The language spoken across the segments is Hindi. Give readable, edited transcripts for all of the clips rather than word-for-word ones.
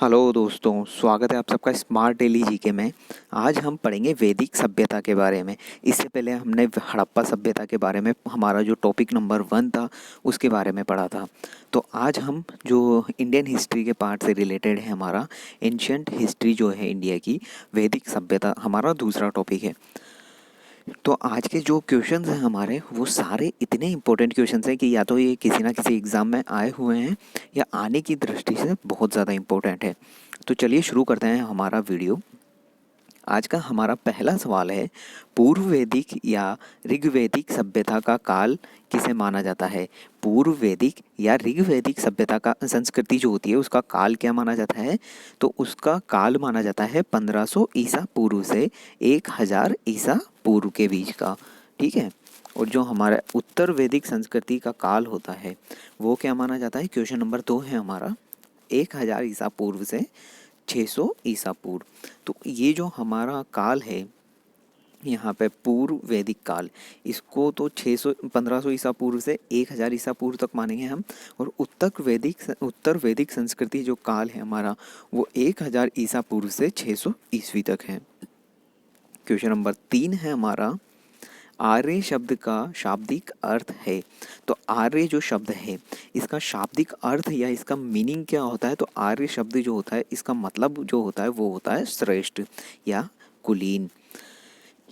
हेलो दोस्तों, स्वागत है आप सबका स्मार्ट डेली जीके में। आज हम पढ़ेंगे वैदिक सभ्यता के बारे में। इससे पहले हमने हड़प्पा सभ्यता के बारे में, हमारा जो टॉपिक नंबर 1 था उसके बारे में पढ़ा था। तो आज हम जो इंडियन हिस्ट्री के पार्ट से रिलेटेड है, हमारा एंशियंट हिस्ट्री जो है इंडिया की, वैदिक सभ्यता हमारा दूसरा टॉपिक है। तो आज के जो क्वेश्चंस हैं हमारे, वो सारे इतने इंपॉर्टेंट क्वेश्चंस हैं कि या तो ये किसी ना किसी एग्ज़ाम में आए हुए हैं या आने की दृष्टि से बहुत ज़्यादा इंपॉर्टेंट है। तो चलिए शुरू करते हैं हमारा वीडियो। आज का हमारा पहला सवाल है, पूर्व वैदिक या ऋग्वैदिक सभ्यता का काल किसे माना जाता है? पूर्व वैदिक या ऋग्वैदिक सभ्यता का संस्कृति जो होती है उसका काल क्या माना जाता है? तो उसका काल माना जाता है 1500 ईसा पूर्व से 1000 ईसा पूर्व के बीच का। ठीक है। और जो हमारा उत्तर वैदिक संस्कृति का काल होता है वो क्या माना जाता है? क्वेश्चन नंबर 2 है हमारा, 1000 ईसा पूर्व से 600 ईसा पूर्व। तो ये जो हमारा काल है यहाँ पे पूर्व वैदिक काल, इसको तो 1500 ईसा पूर्व से 1000 ईसा पूर्व तक मानेंगे हम। और उत्तर वैदिक संस्कृति जो काल है हमारा, वो 1000 ईसा पूर्व से 600 ईस्वी तक है। क्वेश्चन नंबर 3 है हमारा, आर्य शब्द का शाब्दिक अर्थ है। तो आर्य जो शब्द है इसका शाब्दिक अर्थ या इसका मीनिंग क्या होता है? तो आर्य शब्द जो होता है इसका मतलब जो होता है वो होता है श्रेष्ठ या कुलीन।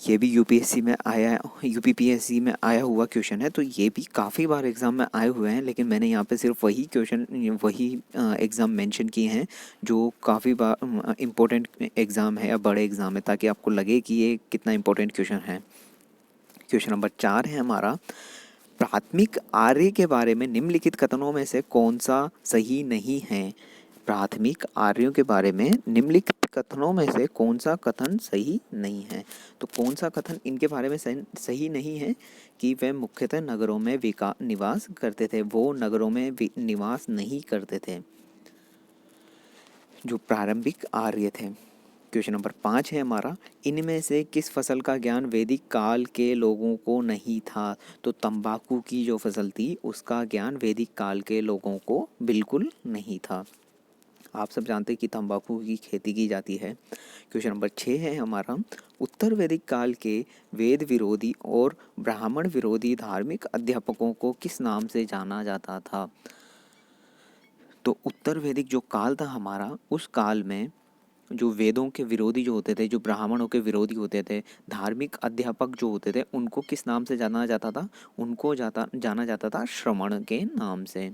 ये भी यूपीएससी में आया, यूपीपीएससी में आया हुआ क्वेश्चन है। तो ये भी काफ़ी बार एग्ज़ाम में आए हुए हैं, लेकिन मैंने यहाँ पे सिर्फ वही एग्ज़ाम मेंशन किए हैं जो काफ़ी बार इम्पोर्टेंट एग्ज़ाम है या बड़े एग्ज़ाम है, ताकि आपको लगे कि ये कितना इम्पोर्टेंट क्वेश्चन है। क्वेश्चन नंबर 4 है हमारा, प्राथमिक आर्य के बारे में निम्नलिखित कथनों में से कौन सा सही नहीं है? प्राथमिक आर्यों के बारे में निम्नलिखित कथनों में से कौन सा कथन सही नहीं है? तो कौन सा कथन इनके बारे में सही नहीं है? कि वे मुख्यतः नगरों में निवास करते थे। वो नगरों में निवास नहीं करते थे जो प्रारंभिक आर्य थे। क्वेश्चन नंबर 5 है हमारा, इनमें से किस फसल का ज्ञान वैदिक काल के लोगों को नहीं था? तो तंबाकू की जो फसल थी उसका ज्ञान वैदिक काल के लोगों को बिल्कुल नहीं था। आप सब जानते हैं कि तंबाकू की खेती की जाती है। क्वेश्चन नंबर 6 है हमारा, उत्तर वैदिक काल के वेद विरोधी और ब्राह्मण विरोधी धार्मिक अध्यापकों को किस नाम से जाना जाता था? तो उत्तर वैदिक जो काल था हमारा, उस काल में जो वेदों के विरोधी जो होते थे, जो ब्राह्मणों के विरोधी होते थे, धार्मिक अध्यापक जो होते थे, उनको किस नाम से जाना जाता था? उनको जाना जाता था श्रमण के नाम से।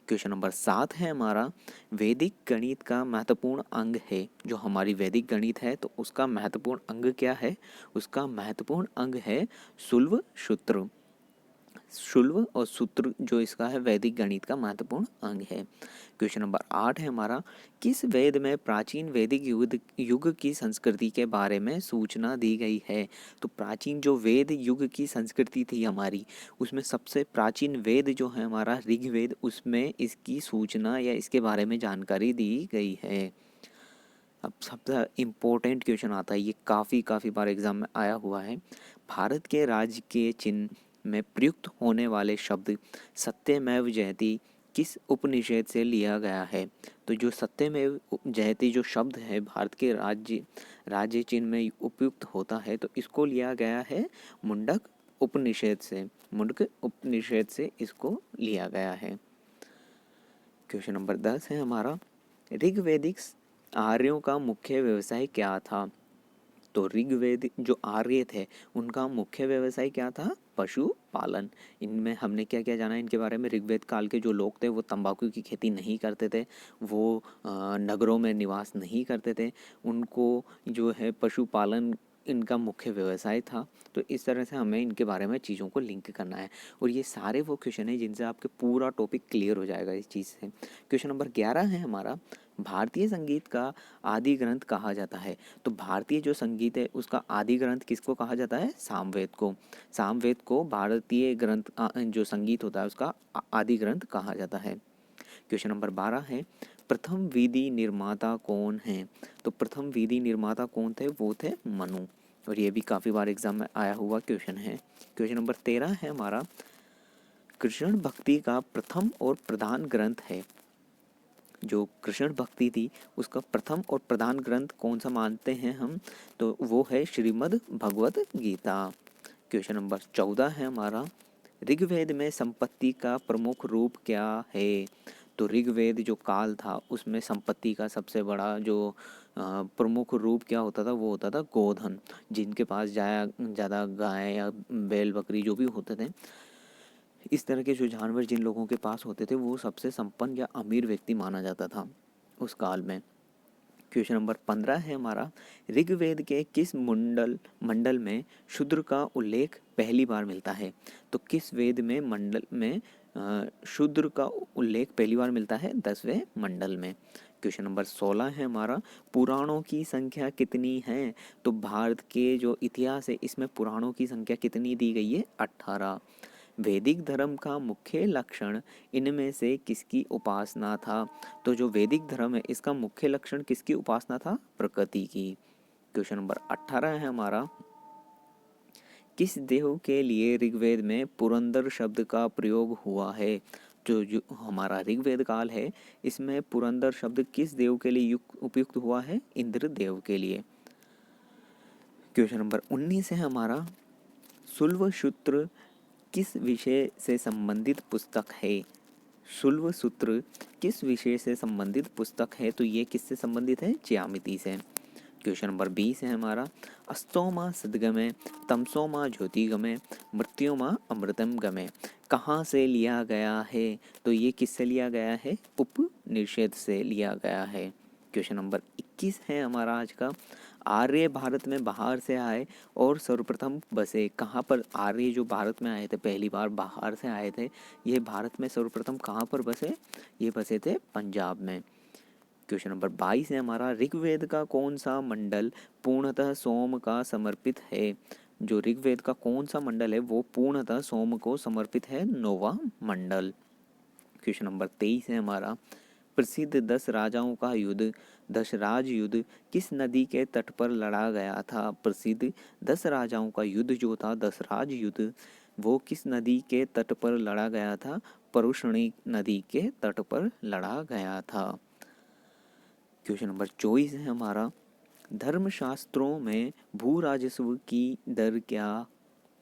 क्वेश्चन नंबर 7 है हमारा, वैदिक गणित का महत्वपूर्ण अंग है। जो हमारी वैदिक गणित है तो उसका महत्वपूर्ण अंग क्या है? उसका महत्वपूर्ण अंग है शुल्व सूत्र। शुल्व और सूत्र जो इसका है वैदिक गणित का महत्वपूर्ण अंग है। क्वेश्चन नंबर 8 है हमारा, किस वेद में प्राचीन वैदिक युग की संस्कृति के बारे में सूचना दी गई है? तो प्राचीन जो वेद युग की संस्कृति थी हमारी, उसमें सबसे प्राचीन वेद जो है हमारा ऋग्वेद, उसमें इसकी सूचना या इसके बारे में जानकारी दी गई है। अब सबसे इम्पोर्टेंट क्वेश्चन आता है, ये काफ़ी बार एग्जाम में आया हुआ है। भारत के राज्य के चिन्ह में प्रयुक्त होने वाले शब्द सत्यमेव जयते किस उपनिषद से लिया गया है? तो जो सत्यमेव जयते जो शब्द है भारत के राज्य चिन्ह में उपयुक्त होता है, तो इसको लिया गया है मुंडक उपनिषद से। मुंडक उपनिषद से इसको लिया गया है। क्वेश्चन नंबर 10 है हमारा, ऋग्वैदिक आर्यों का मुख्य व्यवसाय क्या था? तो ऋग्वेद जो आर्य थे उनका मुख्य व्यवसाय क्या था? पशुपालन। इनमें हमने क्या क्या जाना इनके बारे में? ऋग्वेद काल के जो लोग थे वो तंबाकू की खेती नहीं करते थे, वो नगरों में निवास नहीं करते थे, उनको जो है पशुपालन इनका मुख्य व्यवसाय था। तो इस तरह से हमें इनके बारे में चीज़ों को लिंक करना है। और ये सारे वो क्वेश्चन हैं जिनसे आपके पूरा टॉपिक क्लियर हो जाएगा इस चीज़ से। क्वेश्चन नंबर 11 है हमारा, भारतीय संगीत का आदि ग्रंथ कहा जाता है। तो भारतीय जो संगीत है उसका आदि ग्रंथ किसको कहा जाता है? सामवेद को। सामवेद को भारतीय ग्रंथ जो संगीत होता है उसका आदि ग्रंथ कहा जाता है। क्वेश्चन नंबर 12 है, प्रथम विधि निर्माता कौन है? तो प्रथम विधि निर्माता कौन थे? वो थे मनु। और ये भी काफ़ी बार एग्जाम में आया हुआ क्वेश्चन है। क्वेश्चन नंबर 13 है हमारा, कृष्ण भक्ति का प्रथम और प्रधान ग्रंथ है। जो कृष्ण भक्ति थी उसका प्रथम और प्रधान ग्रंथ कौन सा मानते हैं हम, तो वो है श्रीमद् भगवत गीता। क्वेश्चन नंबर 14 है हमारा, ऋग्वेद में संपत्ति का प्रमुख रूप क्या है। तो ऋग्वेद जो काल था उसमें संपत्ति का सबसे बड़ा जो प्रमुख रूप क्या होता था, वो होता था गोधन। जिनके पास ज़्यादा गाय या बैल बकरी जो भी होते थे, इस तरह के जो जानवर जिन लोगों के पास होते थे, वो सबसे संपन्न या अमीर व्यक्ति माना जाता था उस काल में। क्वेश्चन नंबर 15 है हमारा, ऋग्वेद के किस मंडल में शूद्र का उल्लेख पहली बार मिलता है। तो किस वेद में मंडल में शूद्र का उल्लेख पहली बार मिलता है, 10वें मंडल में। क्वेश्चन नंबर 16 है हमारा, पुराणों की संख्या कितनी है। तो भारत के जो इतिहास है इसमें पुराणों की संख्या कितनी दी गई है, 18। वैदिक धर्म का मुख्य लक्षण इनमें से किसकी उपासना था। तो जो वैदिक धर्म है इसका मुख्य लक्षण किसकी उपासना था, प्रकृति की। क्वेश्चन नंबर 18 है हमारा, किस देव के लिए ऋग्वेद में पुरंदर शब्द का प्रयोग हुआ है। जो हमारा ऋग्वेद काल है इसमें पुरंदर शब्द किस देव के लिए उपयुक्त हुआ है, इंद्र देव के लिए। क्वेश्चन नंबर 19 है हमारा, शुल्वसूत्र किस विषय से संबंधित पुस्तक है। शुल्व सूत्र किस विषय से संबंधित पुस्तक है, तो ये किससे संबंधित है, ज्यामिति से। क्वेश्चन नंबर 20 है हमारा, अस्तोमा सद्गमे तमसोमा ज्योतिगमे मृत्योमा अमृतम गमे कहाँ से लिया गया है। तो ये किससे लिया गया है, उपनिषद से लिया गया है। क्वेश्चन नंबर 21 है हमारा आज का, आर्य भारत में बाहर से आए और सर्वप्रथम बसे कहाँ पर। आर्य जो भारत में आए थे, पहली बार बाहर से आए थे, ये भारत में सर्वप्रथम कहाँ पर बसे, ये बसे थे पंजाब में। क्वेश्चन नंबर 22 है हमारा, ऋग्वेद का कौन सा मंडल पूर्णतः सोम का समर्पित है। जो ऋग्वेद का कौन सा मंडल है वो पूर्णतः सोम को समर्पित है, 9वां मंडल। क्वेश्चन नंबर 23 है हमारा, प्रसिद्ध 10 राजाओं का युद्ध दशराज युद्ध किस नदी के तट पर लड़ा गया था। प्रसिद्ध 10 राजाओं का युद्ध जो था दशराज युद्ध, वो किस नदी के तट पर लड़ा गया था, परुष्णी नदी के तट पर लड़ा गया था। क्वेश्चन नंबर 24 है हमारा, धर्मशास्त्रों में भू राजस्व की दर क्या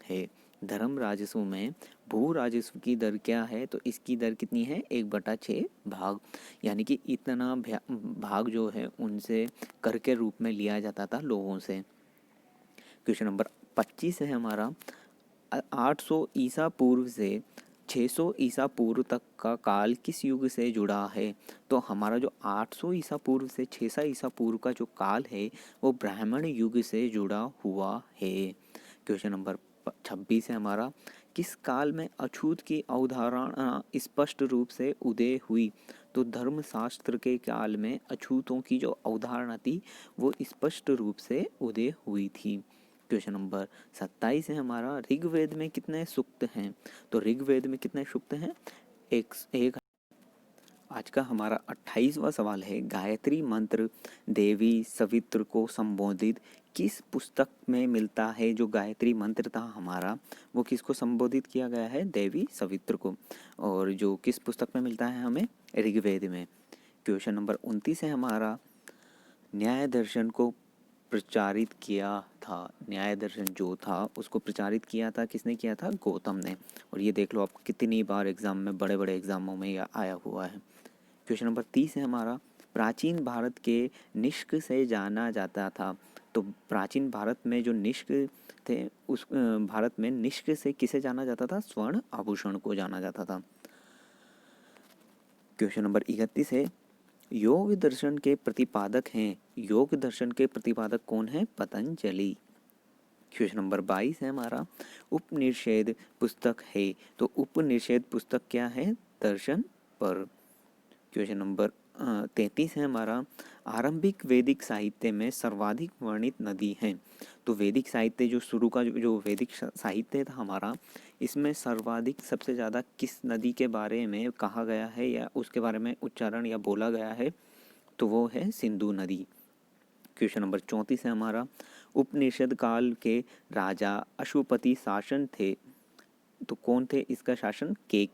है। धर्म राजस्व में भू राजस्व की दर क्या है, तो इसकी दर कितनी है, 1/6 भाग। यानी कि इतना भाग जो है उनसे कर के रूप में लिया जाता था लोगों से। क्वेश्चन नंबर 25 है हमारा, 800 ईसा पूर्व से 600 ईसा पूर्व तक का काल किस युग से जुड़ा है। तो हमारा जो 800 ईसा पूर्व से 600 ईसा पूर्व का जो काल है वो ब्राह्मण युग से जुड़ा हुआ है। क्वेश्चन नंबर 26 है हमारा, किस काल में अछूत की अवधारणा स्पष्ट रूप से उदय हुई। तो धर्मशास्त्र के काल में अछूतों की जो अवधारणा थी वो स्पष्ट रूप से उदय हुई थी। क्वेश्चन नंबर 27 है हमारा, ऋग्वेद में कितने सूक्त हैं। तो ऋग्वेद में कितने सूक्त हैं, एक। आज का हमारा 28वां सवाल है, गायत्री मंत्र देवी सवित्र को संबोधित किस पुस्तक में मिलता है। जो गायत्री मंत्र था हमारा वो किसको संबोधित किया गया है, देवी सवित्र को। और जो किस पुस्तक में मिलता है हमें, ऋग्वेद में। क्वेश्चन नंबर 29 है हमारा, न्याय दर्शन को प्रचारित किया था। न्याय दर्शन जो था उसको प्रचारित किया था, किसने किया था, गौतम ने। और ये देख लो आप कितनी बार एग्जाम में, बड़े बड़े एग्जामों में यह आया हुआ है। क्वेश्चन नंबर 30 है हमारा, प्राचीन भारत के निष्क से जाना जाता था। तो प्राचीन भारत में जो निष्क थे उस भारत में निष्क से किसे जाना जाता था, स्वर्ण आभूषण को जाना जाता था। क्वेश्चन नंबर 31 है, योग दर्शन के प्रतिपादक हैं। योग दर्शन के प्रतिपादक कौन है, पतंजलि। क्वेश्चन नंबर 22 है हमारा, उपनिषद पुस्तक है। तो उपनिषद पुस्तक क्या है, दर्शन पर। क्वेश्चन नंबर 33 है हमारा, आरंभिक वैदिक साहित्य में सर्वाधिक वर्णित नदी है। तो वैदिक साहित्य जो शुरू का जो वैदिक साहित्य था हमारा, इसमें सर्वाधिक सबसे ज़्यादा किस नदी के बारे में कहा गया है या उसके बारे में उच्चारण या बोला गया है, तो वो है सिंधु नदी। क्वेश्चन नंबर 34 है हमारा, उपनिषद काल के राजा अशुपति शासन थे। तो कौन थे इसका शासन, के।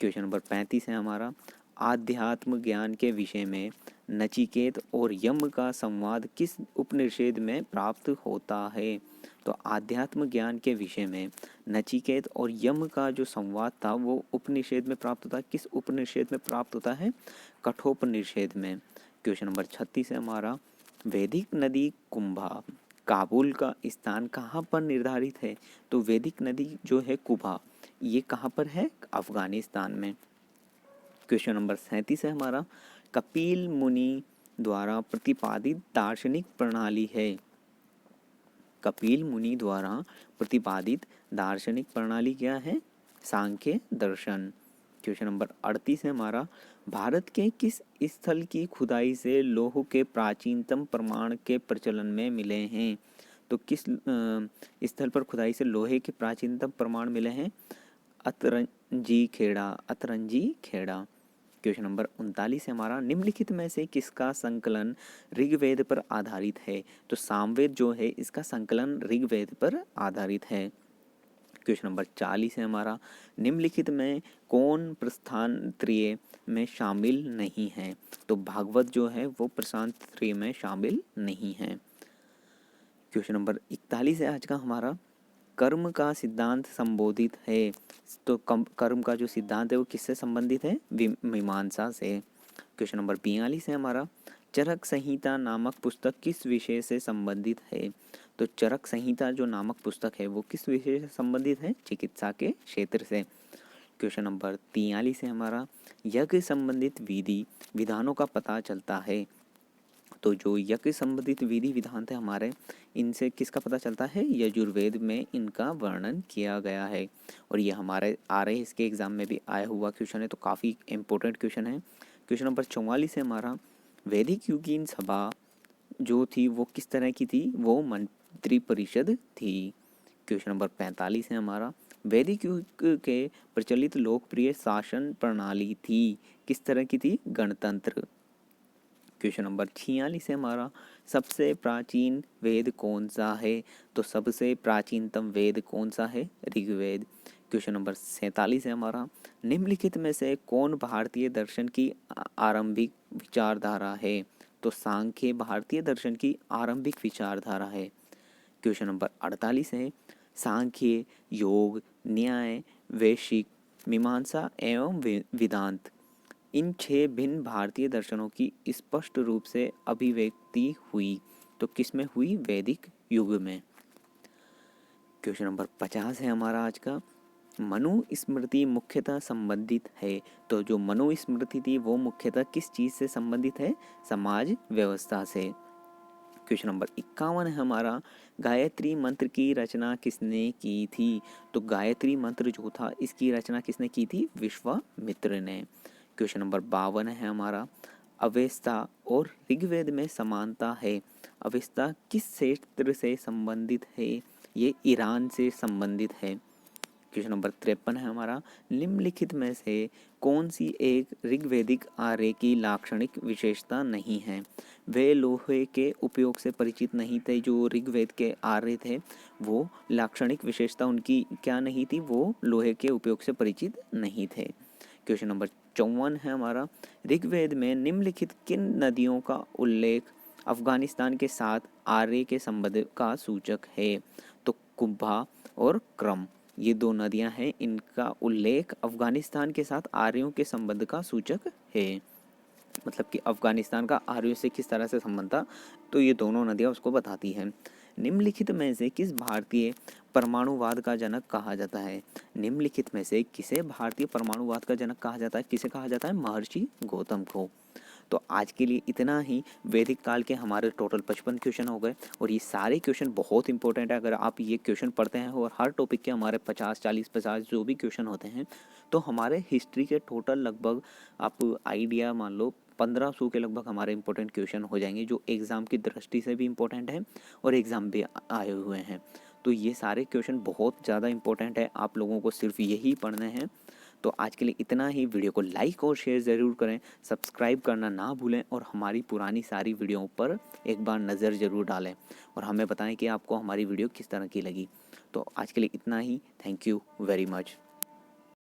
क्वेश्चन नंबर 35 है हमारा, आध्यात्म ज्ञान के विषय में नचिकेत और यम का संवाद किस उपनिषद में प्राप्त होता है? तो आध्यात्म ज्ञान के विषय में नचिकेत और यम का जो संवाद था वो उपनिषद में प्राप्त होता है। किस उपनिषद में प्राप्त होता है? कठोपनिषद में। क्वेश्चन नंबर 36 है हमारा, वैदिक नदी कुंभा काबुल का स्थान कहाँ पर निर्धारित है? तो वैदिक नदी जो है कुंभा, ये कहाँ पर है? अफगानिस्तान में। क्वेश्चन नंबर 37 है हमारा, कपिल मुनि द्वारा प्रतिपादित दार्शनिक प्रणाली है। कपिल मुनि द्वारा प्रतिपादित दार्शनिक प्रणाली क्या है? सांख्य दर्शन। क्वेश्चन नंबर 38 है हमारा, भारत के किस स्थल की खुदाई से लौह के प्राचीनतम प्रमाण के प्रचलन में मिले हैं? तो किस स्थल पर खुदाई से लोहे के प्राचीनतम प्रमाण मिले हैं? अतरंजी खेड़ा। क्वेश्चन नंबर 39 है हमारा, निम्नलिखित में से किसका संकलन ऋग्वेद पर आधारित है? तो सामवेद जो है इसका संकलन ऋग्वेद पर आधारित है। क्वेश्चन नंबर 40 है हमारा, निम्नलिखित में कौन प्रस्थानत्रय में शामिल नहीं है? तो भागवत जो है वो प्रस्थानत्रय में शामिल नहीं है। क्वेश्चन नंबर 41 है आज का हमारा, कर्म का सिद्धांत संबोधित है। तो कर्म का जो सिद्धांत है वो किससे संबंधित है? मीमांसा से। क्वेश्चन नंबर 42 है हमारा, चरक संहिता नामक पुस्तक किस विषय से संबंधित है? तो चरक संहिता जो नामक पुस्तक है वो किस विषय से संबंधित है? चिकित्सा के क्षेत्र से। क्वेश्चन नंबर 43 है हमारा, यज्ञ संबंधित विधि विधानों का पता चलता है। तो जो यज्ञ संबंधित विधि विधान थे हमारे, इनसे किसका पता चलता है? यजुर्वेद में इनका वर्णन किया गया है। और ये हमारे आ रहे इसके एग्जाम में भी आया हुआ क्वेश्चन है, तो काफ़ी इंपॉर्टेंट क्वेश्चन है। क्वेश्चन नंबर 44 है हमारा, वैदिक युगीन सभा जो थी वो किस तरह की थी? वो मंत्री परिषद थी। क्वेश्चन नंबर 45 है हमारा, वैदिक युग के प्रचलित लोकप्रिय शासन प्रणाली थी, किस तरह की थी? गणतंत्र। क्वेश्चन नंबर 46 है हमारा, सबसे प्राचीन वेद कौन सा है? तो सबसे प्राचीनतम वेद कौन सा है? ऋग्वेद। क्वेश्चन नंबर 47 है हमारा, निम्नलिखित में से कौन भारतीय दर्शन की आरंभिक विचारधारा है? तो सांख्य भारतीय दर्शन की आरंभिक विचारधारा है। क्वेश्चन नंबर 48 है, सांख्य, योग, न्याय, वैशेषिक, मीमांसा एवं वेदांत, इन 6 भिन्न भारतीय दर्शनों की स्पष्ट रूप से अभिव्यक्ति हुई। तो किसमें हुई? वैदिक युग में। क्वेश्चन नंबर 50 है हमारा आज का, मनु स्मृति मुख्यतः संबंधित है। तो जो मनु स्मृति थी वो मुख्यतः किस चीज से संबंधित है? समाज व्यवस्था से। क्वेश्चन नंबर 51 है हमारा, गायत्री मंत्र की रचना किसने की थी? तो गायत्री मंत्र जो था इसकी रचना किसने की थी? विश्वामित्र ने। क्वेश्चन नंबर 52 है हमारा, अवेस्ता और ऋग्वेद में समानता है। अवेस्ता किस क्षेत्र से संबंधित है? ये ईरान से संबंधित है। क्वेश्चन नंबर 53 है हमारा, निम्नलिखित में से कौन सी एक ऋग्वैदिक आर्य की लाक्षणिक विशेषता नहीं है? वे लोहे के उपयोग से परिचित नहीं थे। जो ऋग्वेद के आर्य थे वो लाक्षणिक विशेषता उनकी क्या नहीं थी? वो लोहे के उपयोग से परिचित नहीं थे। क्वेश्चन नंबर 54 है हमारा, ऋग्वेद में निम्नलिखित किन नदियों का उल्लेख अफगानिस्तान के साथ आर्य के संबंध का सूचक है? तो कुंभा और क्रम, ये 2 नदियां हैं, इनका उल्लेख अफगानिस्तान के साथ आर्यों के संबंध का सूचक है। मतलब कि अफगानिस्तान का आर्यों से किस तरह से संबंध था, तो ये दोनों नदियां उसको बताती हैं। निम्नलिखित में से किस भारतीय परमाणुवाद का जनक कहा जाता है? निम्नलिखित में से किसे भारतीय परमाणुवाद का जनक कहा जाता है? किसे कहा जाता है? महर्षि गौतम को। तो आज के लिए इतना ही। वैदिक काल के हमारे टोटल 55 क्वेश्चन हो गए और ये सारे क्वेश्चन बहुत इंपॉर्टेंट है। अगर आप ये क्वेश्चन पढ़ते हैं और हर टॉपिक के हमारे 50 जो भी क्वेश्चन होते हैं, तो हमारे हिस्ट्री के टोटल लगभग आप आइडिया मान लो 1500 के लगभग हमारे इंपॉर्टेंट क्वेश्चन हो जाएंगे, जो एग्ज़ाम की दृष्टि से भी इम्पोर्टेंट है और एग्ज़ाम भी आए हुए हैं। तो ये सारे क्वेश्चन बहुत ज़्यादा इंपॉर्टेंट है, आप लोगों को सिर्फ यही पढ़ने हैं। तो आज के लिए इतना ही। वीडियो को लाइक और शेयर ज़रूर करें, सब्सक्राइब करना ना भूलें और हमारी पुरानी सारी वीडियो पर एक बार नज़र ज़रूर डालें और हमें बताएं कि आपको हमारी वीडियो किस तरह की लगी। तो आज के लिए इतना ही। Thank you very much.